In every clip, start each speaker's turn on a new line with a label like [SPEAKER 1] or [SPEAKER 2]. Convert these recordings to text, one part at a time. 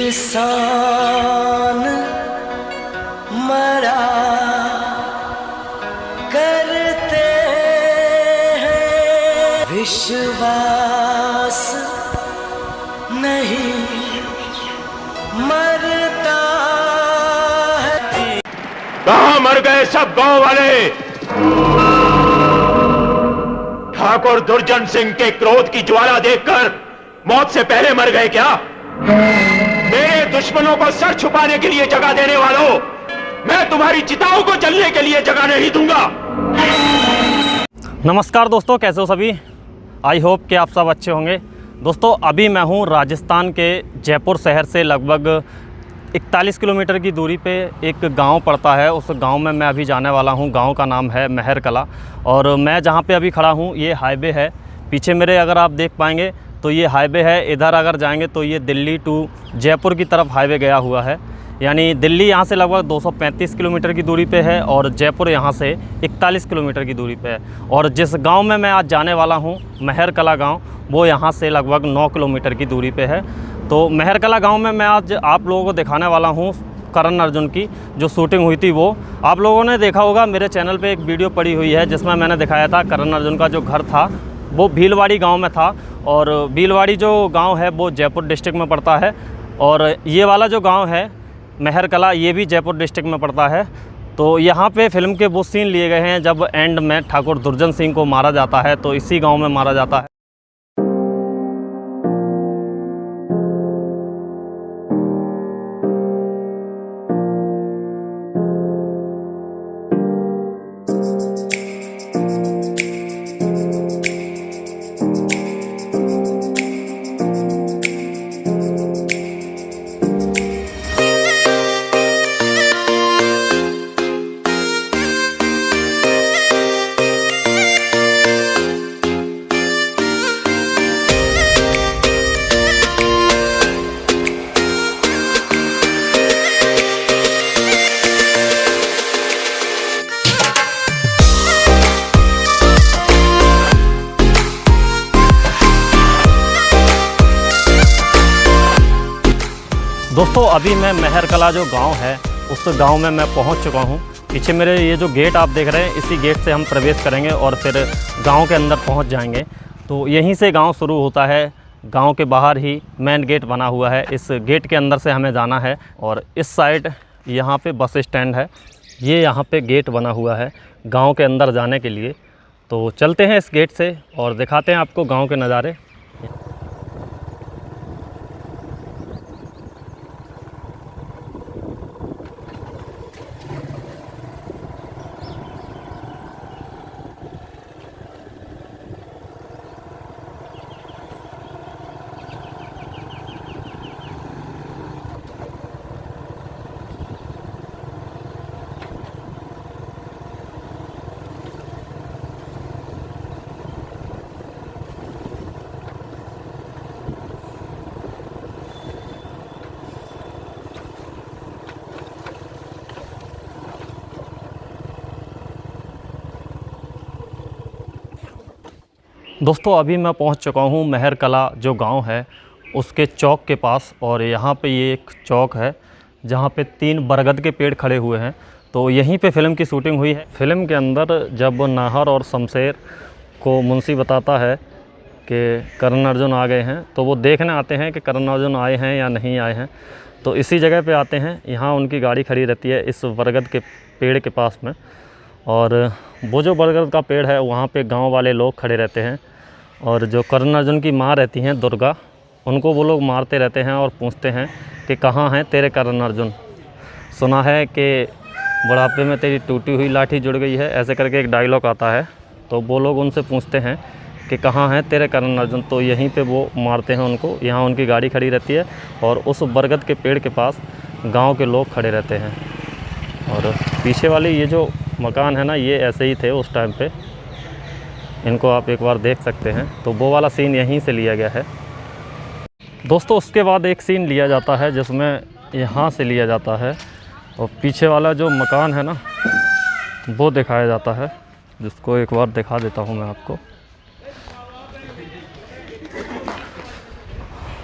[SPEAKER 1] इंसान मरा करते हैं, विश्वास नहीं मरता है।
[SPEAKER 2] कहाँ मर गए सब गांव वाले? ठाकुर दुर्जन सिंह के क्रोध की ज्वाला देखकर मौत से पहले मर गए क्या? मेरे दुश्मनों को सर छुपाने के लिए जगह देने वालों, मैं तुम्हारी चिताओं को जलने के लिए जगह नहीं दूंगा।
[SPEAKER 3] नमस्कार दोस्तों, कैसे हो सभी? आई होप कि आप सब अच्छे होंगे। दोस्तों, अभी मैं हूं राजस्थान के जयपुर शहर से लगभग 41 किलोमीटर की दूरी पे एक गांव पड़ता है। उस गांव में मैं अभी जाने वाला हूं। गांव का नाम है महर कला और मैं जहां पे अभी खड़ा हूं ये हाईवे है। पीछे मेरे अगर आप देख पाएंगे तो ये हाईवे है। इधर अगर जाएंगे तो ये दिल्ली टू जयपुर की तरफ हाईवे गया हुआ है। यानी दिल्ली यहाँ से लगभग 235 किलोमीटर की दूरी पे है और जयपुर यहाँ से 41 किलोमीटर की दूरी पे है। और जिस गांव में मैं आज जाने वाला हूँ, महर कला गाँव, वो यहाँ से लगभग 9 किलोमीटर की दूरी पे है। तो महर कला गाँव में मैं आज आप लोगों को दिखाने वाला हूँ करण अर्जुन की जो शूटिंग हुई थी। वो आप लोगों ने देखा होगा, मेरे चैनल पर एक वीडियो पड़ी हुई है जिसमें मैंने दिखाया था करण अर्जुन का जो घर था वो भीलवाड़ी गांव में था। और भीलवाड़ी जो गांव है वो जयपुर डिस्ट्रिक्ट में पड़ता है और ये वाला जो गांव है महर कला ये भी जयपुर डिस्ट्रिक्ट में पड़ता है। तो यहाँ पे फिल्म के वो सीन लिए गए हैं जब एंड में ठाकुर दुर्जन सिंह को मारा जाता है, तो इसी गांव में मारा जाता है। दोस्तों, अभी मैं महर कला जो गांव है उस गांव में मैं पहुंच चुका हूं। पीछे मेरे ये जो गेट आप देख रहे हैं, इसी गेट से हम प्रवेश करेंगे और फिर गांव के अंदर पहुंच जाएंगे। तो यहीं से गांव शुरू होता है। गांव के बाहर ही मेन गेट बना हुआ है। इस गेट के अंदर से हमें जाना है और इस साइड यहाँ पे बस स्टैंड है। ये यहाँ पे गेट बना हुआ है गाँव के अंदर जाने के लिए। तो चलते हैं इस गेट से और दिखाते हैं आपको गाँव के नज़ारे। दोस्तों, अभी मैं पहुंच चुका हूं महर कला जो गांव है उसके चौक के पास। और यहां पे ये एक चौक है जहां पे 3 बरगद के पेड़ खड़े हुए हैं। तो यहीं पे फ़िल्म की शूटिंग हुई है। फ़िल्म के अंदर जब नाहर और शमशेर को मुंशी बताता है कि करण अर्जुन आ गए हैं, तो वो देखने आते हैं कि करण अर्जुन आए हैं या नहीं आए हैं। तो इसी जगह पर आते हैं। यहाँ उनकी गाड़ी खड़ी रहती है इस बरगद के पेड़ के पास में। और वो जो बरगद का पेड़ है वहाँ पे गांव वाले लोग खड़े रहते हैं और जो करण अर्जुन की माँ रहती हैं दुर्गा, उनको वो लोग मारते रहते हैं और पूछते हैं कि कहाँ हैं तेरे करण अर्जुन, सुना है कि बुढ़ापे में तेरी टूटी हुई लाठी जुड़ गई है, ऐसे करके एक डायलॉग आता है। तो वो लोग उनसे पूछते हैं कि कहाँ हैं तेरे करण अर्जुन, तो यहीं पे वो मारते हैं उनको। यहाँ उनकी गाड़ी खड़ी रहती है और उस बरगद के पेड़ के पास गाँव के लोग खड़े रहते हैं। और पीछे वाली ये जो मकान है ना, ये ऐसे ही थे उस टाइम पे। इनको आप एक बार देख सकते हैं। तो वो वाला सीन यहीं से लिया गया है। दोस्तों, उसके बाद एक सीन लिया जाता है जिसमें यहाँ से लिया जाता है और पीछे वाला जो मकान है ना वो दिखाया जाता है, जिसको एक बार दिखा देता हूँ मैं आपको।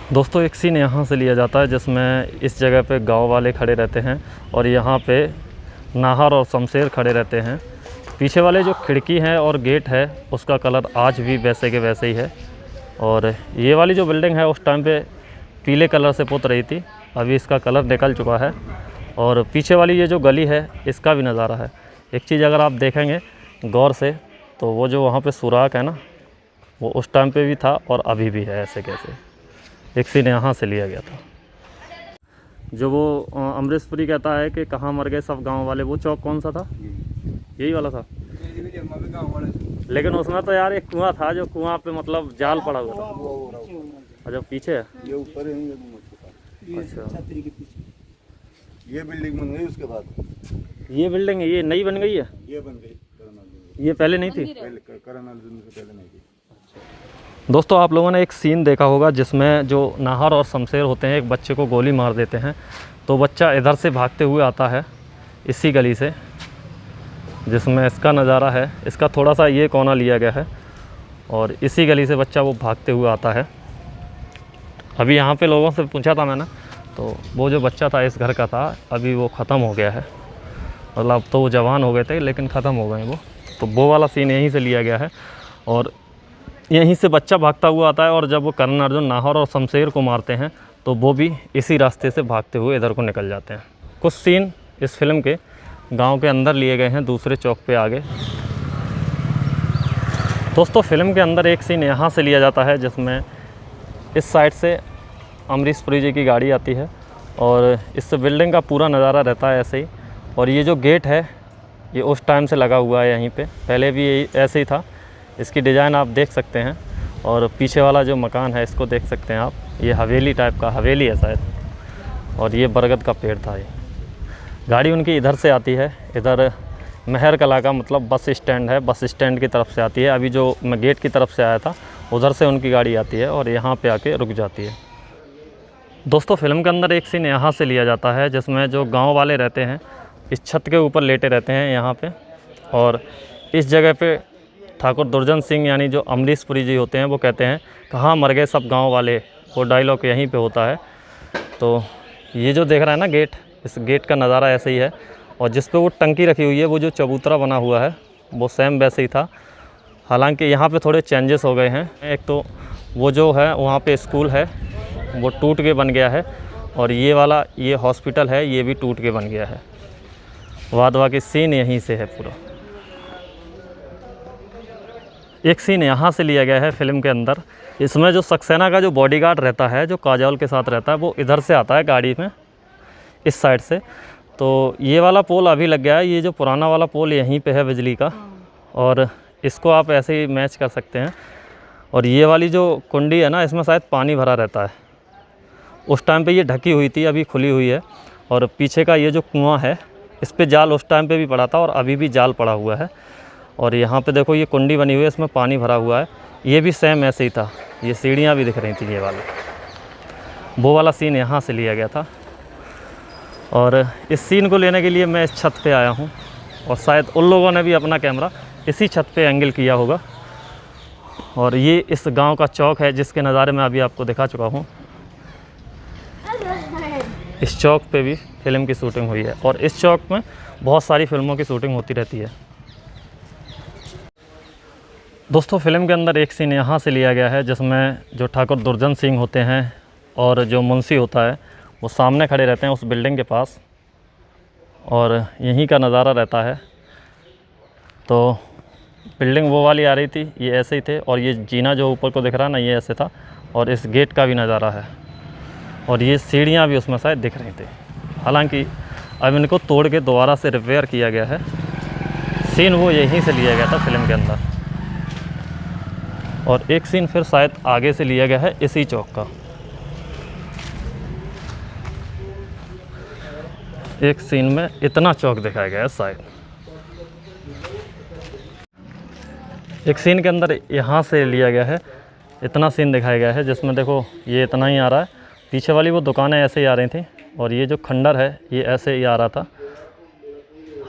[SPEAKER 3] दोस्तों एक सीन यहाँ से लिया जाता है जिसमें इस जगह पे गांव वाले खड़े रहते हैं और यहाँ पे नाहर और शमशेर खड़े रहते हैं। पीछे वाले जो खिड़की हैं और गेट है उसका कलर आज भी वैसे के वैसे ही है। और ये वाली जो बिल्डिंग है उस टाइम पे पीले कलर से पुत रही थी, अभी इसका कलर निकल चुका है। और पीछे वाली ये जो गली है इसका भी नज़ारा है। एक चीज़ अगर आप देखेंगे गौर से तो वो जो वहाँ पे सुराख है ना, वो उस टाइम पे भी था और अभी भी है ऐसे कैसे। एक सीन यहाँ से लिया गया था। जो वो अमरीशपुरी कहता है कि कहाँ मर गए सब गांव वाले, वो चौक कौन सा था? यही वाला था। लेकिन उसमें तो यार एक कुआं था, जो कुआं पे मतलब जाल पड़ा हुआ था। अच्छा पीछे है,
[SPEAKER 4] ये ऊपर है।
[SPEAKER 3] अच्छा
[SPEAKER 4] ये बिल्डिंग बन गई उसके बाद।
[SPEAKER 3] ये बिल्डिंग है, ये नई बन गई है?
[SPEAKER 4] ये बन गई,
[SPEAKER 3] ये पहले नहीं थी?
[SPEAKER 4] करनाल से पहले नहीं थी।
[SPEAKER 3] दोस्तों आप लोगों ने एक सीन देखा होगा जिसमें जो नाहर और शमशेर होते हैं एक बच्चे को गोली मार देते हैं, तो बच्चा इधर से भागते हुए आता है इसी गली से, जिसमें इसका नज़ारा है। इसका थोड़ा सा ये कोना लिया गया है और इसी गली से बच्चा वो भागते हुए आता है। अभी यहाँ पे लोगों से पूछा था मैंने, तो वो जो बच्चा था इस घर का था, अभी वो ख़त्म हो गया है। मतलब अब तो वो जवान हो गए थे लेकिन ख़त्म हो गए वो। तो वो वाला सीन यहीं से लिया गया है और यहीं से बच्चा भागता हुआ आता है। और जब वो कर्ण अर्जुन नाहर और शमशेर को मारते हैं तो वो भी इसी रास्ते से भागते हुए इधर को निकल जाते हैं। कुछ सीन इस फिल्म के गांव के अंदर लिए गए हैं, दूसरे चौक पे आगे। दोस्तों फिल्म के अंदर एक सीन यहाँ से लिया जाता है जिसमें इस साइड से अमरीशपुरी जी की गाड़ी आती है और इस बिल्डिंग का पूरा नज़ारा रहता है ऐसे ही। और ये जो गेट है ये उस टाइम से लगा हुआ है यहीं पे, पहले भी यही ऐसे ही था। इसकी डिज़ाइन आप देख सकते हैं। और पीछे वाला जो मकान है इसको देख सकते हैं आप, ये हवेली टाइप का हवेली है शायद। और ये बरगद का पेड़ था। ये गाड़ी उनकी इधर से आती है, इधर महर कला का मतलब बस स्टैंड है, बस स्टैंड की तरफ से आती है। अभी जो मैं गेट की तरफ से आया था उधर से उनकी गाड़ी आती है और यहाँ पे आके रुक जाती है। दोस्तों फिल्म के अंदर एक सीन यहाँ से लिया जाता है जिसमें जो गाँव वाले रहते हैं इस छत के ऊपर लेटे रहते हैं यहाँ पे। और इस जगह पे ठाकुर दुर्जन सिंह यानी जो अमरीशपुरी जी होते हैं वो कहते हैं कहाँ मर गए सब गांव वाले, वो डायलॉग यहीं पे होता है। तो ये जो देख रहा है ना गेट, इस गेट का नज़ारा ऐसे ही है। और जिस पे वो टंकी रखी हुई है वो जो चबूतरा बना हुआ है वो सेम वैसे ही था। हालांकि यहाँ पे थोड़े चेंजेस हो गए हैं। एक तो वो जो है वहाँ पे स्कूल है वो टूट के बन गया है और ये वाला ये हॉस्पिटल है ये भी टूट के बन गया है। वाद वाकई सीन यहीं से है पूरा। एक सीन यहाँ से लिया गया है फिल्म के अंदर, इसमें जो सक्सेना का जो बॉडीगार्ड रहता है जो काजोल के साथ रहता है वो इधर से आता है गाड़ी में इस साइड से। तो ये वाला पोल अभी लग गया है, ये जो पुराना वाला पोल यहीं पे है बिजली का और इसको आप ऐसे ही मैच कर सकते हैं। और ये वाली जो कुंडी है ना इसमें शायद पानी भरा रहता है, उस टाइम पे ये ढकी हुई थी, अभी खुली हुई है। और पीछे का ये जो कुआं है इस पे जाल उस टाइम पे भी पड़ा था और अभी भी जाल पड़ा हुआ है। और यहाँ पे देखो ये कुंडी बनी हुई है, इसमें पानी भरा हुआ है, ये भी सेम ऐसे ही था। ये सीढ़ियाँ भी दिख रही थी, ये वाला वो वाला सीन यहाँ से लिया गया था। और इस सीन को लेने के लिए मैं इस छत पे आया हूँ और शायद उन लोगों ने भी अपना कैमरा इसी छत पे एंगल किया होगा। और ये इस गांव का चौक है जिसके नज़ारे मैं अभी आपको दिखा चुका हूँ। इस चौक पे भी फिल्म की शूटिंग हुई है और इस चौक में बहुत सारी फिल्मों की शूटिंग होती रहती है। दोस्तों फिल्म के अंदर एक सीन यहाँ से लिया गया है जिसमें जो ठाकुर दुर्जन सिंह होते हैं और जो मुंशी होता है वो सामने खड़े रहते हैं उस बिल्डिंग के पास और यहीं का नज़ारा रहता है। तो बिल्डिंग वो वाली आ रही थी, ये ऐसे ही थे और ये जीना जो ऊपर को दिख रहा है ना ये ऐसे था। और इस गेट का भी नज़ारा है और ये सीढ़ियाँ भी उसमें शायद दिख रही थी। हालांकि अब इनको तोड़ के दोबारा से रिपेयर किया गया है। सीन वो यहीं से लिया गया था फिल्म के अंदर। और एक सीन फिर शायद आगे से लिया गया है इसी चौक का। एक सीन में इतना चौक दिखाया गया है शायद। एक सीन के अंदर यहाँ से लिया गया है, इतना सीन दिखाया गया है जिसमें देखो ये इतना ही आ रहा है, पीछे वाली वो दुकानें ऐसे ही आ रही थी और ये जो खंडर है ये ऐसे ही आ रहा था।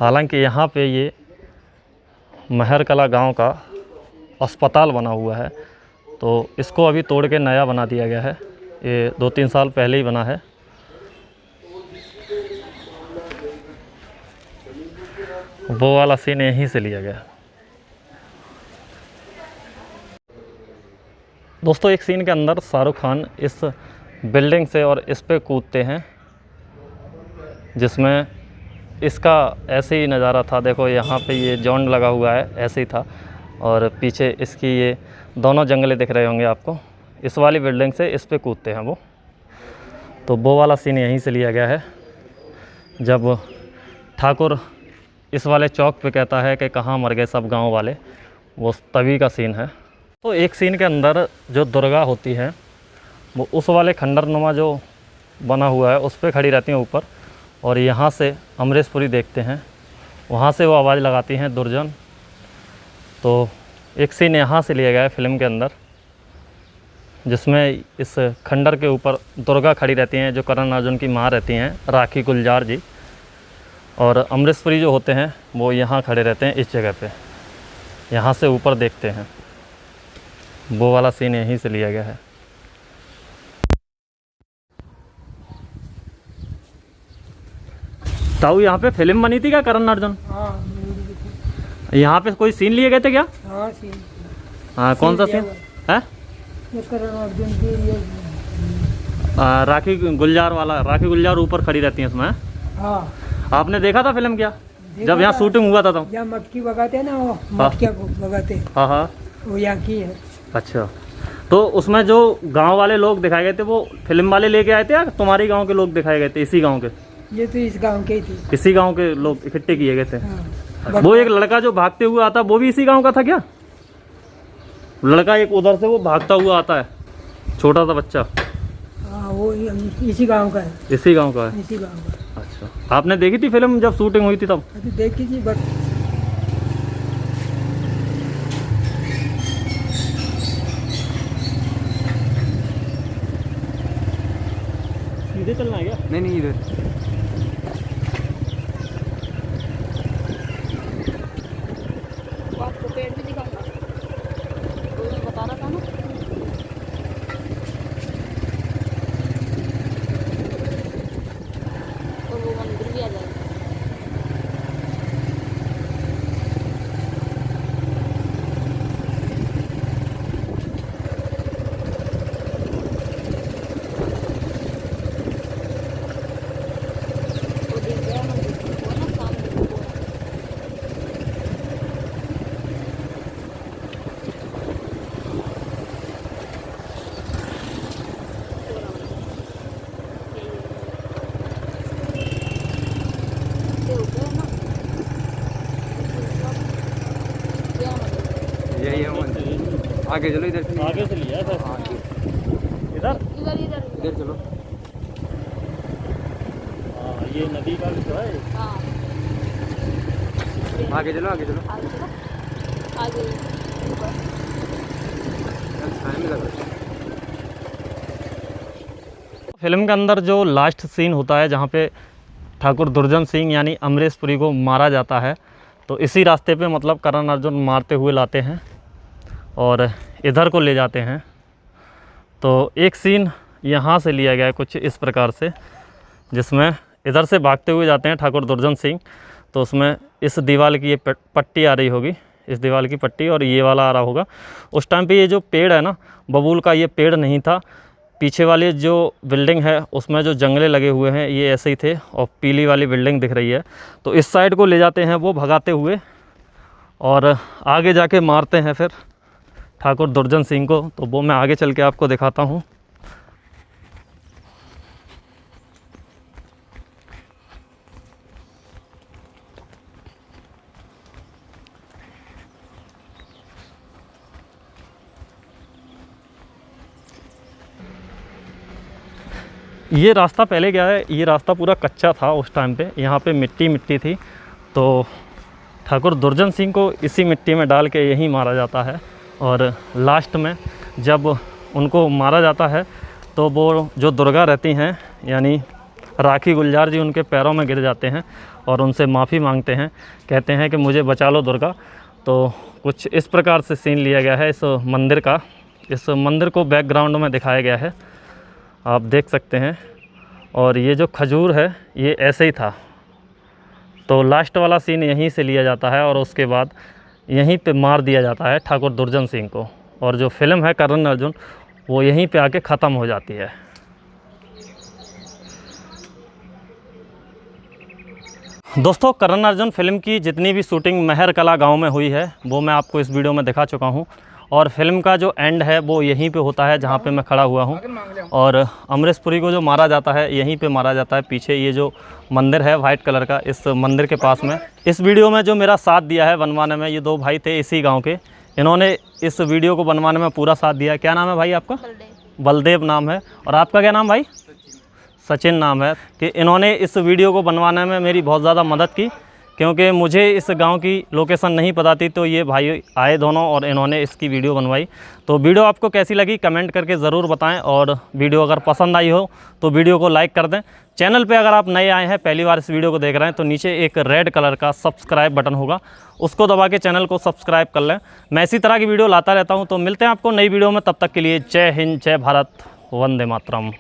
[SPEAKER 3] हालांकि यहाँ पे ये महर कला गांव का अस्पताल बना हुआ है तो इसको अभी तोड़ के नया बना दिया गया है ये 2-3 साल पहले ही बना है। वो वाला सीन यहीं से लिया गया। दोस्तों एक सीन के अंदर शाहरुख खान इस बिल्डिंग से और इस पे कूदते हैं, जिसमें इसका ऐसे ही नज़ारा था। देखो यहाँ पे ये जॉन लगा हुआ है, ऐसे ही था, और पीछे इसकी ये दोनों जंगले दिख रहे होंगे आपको। इस वाली बिल्डिंग से इस पे कूदते हैं वो, तो वो वाला सीन यहीं से लिया गया है। जब ठाकुर इस वाले चौक पे कहता है कि कहाँ मर गए सब गांव वाले, वो तभी का सीन है। तो एक सीन के अंदर जो दुर्गा होती है वो उस वाले खंडरनुमा जो बना हुआ है उस पर खड़ी रहती हैं ऊपर, और यहाँ से अमरीश पुरी देखते हैं, वहाँ से वो आवाज़ लगाती हैं दुर्जन। तो एक सीन यहाँ से लिया गया है फिल्म के अंदर, जिसमें इस खंडर के ऊपर दुर्गा खड़ी रहती हैं, जो करण अर्जुन की माँ रहती हैं, राखी गुलजार जी, और अमरीश पुरी जो होते हैं वो यहाँ खड़े रहते हैं इस जगह पे, यहाँ से ऊपर देखते हैं। वो वाला सीन यहीं से लिया गया है। ताऊ यहाँ पे फिल्म बनी थी क्या करण अर्जुन? यहाँ पे कोई सीन लिए गए थे क्या?
[SPEAKER 5] हाँ सीन।
[SPEAKER 3] हाँ कौन सा सीन है?
[SPEAKER 5] करण अर्जुन की
[SPEAKER 3] राखी गुलजार वाला, राखी गुलजार ऊपर खड़ी रहती हैं उसमें।
[SPEAKER 5] हाँ
[SPEAKER 3] आपने देखा था फिल्म क्या जब यहाँ शूटिंग हुआ था? तो
[SPEAKER 5] यहाँ मटकी भगाते हैं ना, वो मटकिया को भगाते,
[SPEAKER 3] हाँ हाँ
[SPEAKER 5] वो यहाँ की है।
[SPEAKER 3] अच्छा, तो उसमें जो गांव वाले लोग दिखाए गए थे वो फिल्म वाले लेके आए थे या तुम्हारे गांव के लोग दिखाए गए थे? इसी गांव के?
[SPEAKER 5] ये तो इस गांव के ही थे।
[SPEAKER 3] इसी गांव के लोग इकट्ठे किए गए थे।
[SPEAKER 5] हाँ।
[SPEAKER 3] वो एक लड़का जो भागते हुए आता वो भी इसी गांव का था क्या? लड़का एक उधर से वो भागता हुआ आता है, छोटा सा बच्चा।
[SPEAKER 5] हाँ वो इसी गांव का है।
[SPEAKER 3] इसी गांव का है?
[SPEAKER 5] इसी गांव का।
[SPEAKER 3] अच्छा, आपने देखी थी फिल्म जब शूटिंग हुई थी तब?
[SPEAKER 5] अभी देखी थी बट
[SPEAKER 3] सीधे चलना है क्या?
[SPEAKER 4] नहीं इधर
[SPEAKER 6] आपको पेड़ भी दिखाऊंगा, तो मैं बता रहा था ना। तो वो मंदिर भी आ जाएगा। वो दिख गया मंदिर, वो ना सामने वो है।
[SPEAKER 4] यही है मंदिर। आगे चलो इधर से।
[SPEAKER 3] आगे से लिया था।
[SPEAKER 4] हाँ,
[SPEAKER 3] इधर?
[SPEAKER 6] इधर इधर
[SPEAKER 4] इधर चलो।
[SPEAKER 3] हाँ, ये नदी का भी तो है।
[SPEAKER 6] हाँ
[SPEAKER 4] आगे चलो
[SPEAKER 6] आगे चलो आगे बस।
[SPEAKER 4] में लग रहा है।
[SPEAKER 3] फिल्म के अंदर जो लास्ट सीन होता है जहाँ पे ठाकुर दुर्जन सिंह यानी अमरीश पुरी को मारा जाता है, तो इसी रास्ते पे मतलब करण अर्जुन मारते हुए लाते हैं और इधर को ले जाते हैं। तो एक सीन यहाँ से लिया गया है कुछ इस प्रकार से, जिसमें इधर से भागते हुए जाते हैं ठाकुर दुर्जन सिंह, तो उसमें इस दीवार की ये पट्टी आ रही होगी, इस दीवार की पट्टी, और ये वाला आ रहा होगा। उस टाइम पे ये जो पेड़ है ना बबूल का, ये पेड़ नहीं था। पीछे वाली जो बिल्डिंग है उसमें जो जंगले लगे हुए हैं ये ऐसे ही थे, और पीली वाली बिल्डिंग दिख रही है। तो इस साइड को ले जाते हैं वो भगाते हुए, और आगे जाके मारते हैं फिर ठाकुर दुर्जन सिंह को। तो वो मैं आगे चल के आपको दिखाता हूँ। ये रास्ता पहले क्या है, ये रास्ता पूरा कच्चा था उस टाइम पे, यहाँ पे मिट्टी मिट्टी थी। तो ठाकुर दुर्जन सिंह को इसी मिट्टी में डाल के यहीं मारा जाता है, और लास्ट में जब उनको मारा जाता है तो वो जो दुर्गा रहती हैं यानी राखी गुलजार जी उनके पैरों में गिर जाते हैं और उनसे माफ़ी मांगते हैं, कहते हैं कि मुझे बचा लो दुर्गा। तो कुछ इस प्रकार से सीन लिया गया है इस मंदिर का। इस मंदिर को बैकग्राउंड में दिखाया गया है, आप देख सकते हैं। और ये जो खजूर है ये ऐसे ही था, तो लास्ट वाला सीन यहीं से लिया जाता है और उसके बाद यहीं पे मार दिया जाता है ठाकुर दुर्जन सिंह को, और जो फिल्म है करण अर्जुन वो यहीं पे आके ख़त्म हो जाती है। दोस्तों, करण अर्जुन फिल्म की जितनी भी शूटिंग महर कला गांव में हुई है वो मैं आपको इस वीडियो में दिखा चुका हूं, और फिल्म का जो एंड है वो यहीं पे होता है जहां पे मैं खड़ा हुआ हूं। और अमरीश पुरी को जो मारा जाता है यहीं पे मारा जाता है। पीछे ये जो मंदिर है वाइट कलर का, इस मंदिर के पास में। इस वीडियो में जो मेरा साथ दिया है बनवाने में, ये 2 भाई थे इसी गाँव के। इन्होंने इस वीडियो को बनवाने में पूरा साथ दिया। क्या नाम है भाई आपका? बलदेव नाम है। और आपका क्या नाम भाई? सचिन नाम है। कि इन्होंने इस वीडियो को बनवाने में मेरी बहुत ज़्यादा मदद की, क्योंकि मुझे इस गांव की लोकेशन नहीं पता थी, तो ये भाई आए दोनों और इन्होंने इसकी वीडियो बनवाई। तो वीडियो आपको कैसी लगी कमेंट करके ज़रूर बताएं, और वीडियो अगर पसंद आई हो तो वीडियो को लाइक कर दें। चैनल पे अगर आप नए आए हैं, पहली बार इस वीडियो को देख रहे हैं, तो नीचे एक रेड कलर का सब्सक्राइब बटन होगा, उसको दबा के चैनल को सब्सक्राइब कर लें। मैं इसी तरह की वीडियो लाता रहता हूँ। तो मिलते हैं आपको नई वीडियो में, तब तक के लिए जय हिंद, जय भारत, वंदे मातरम।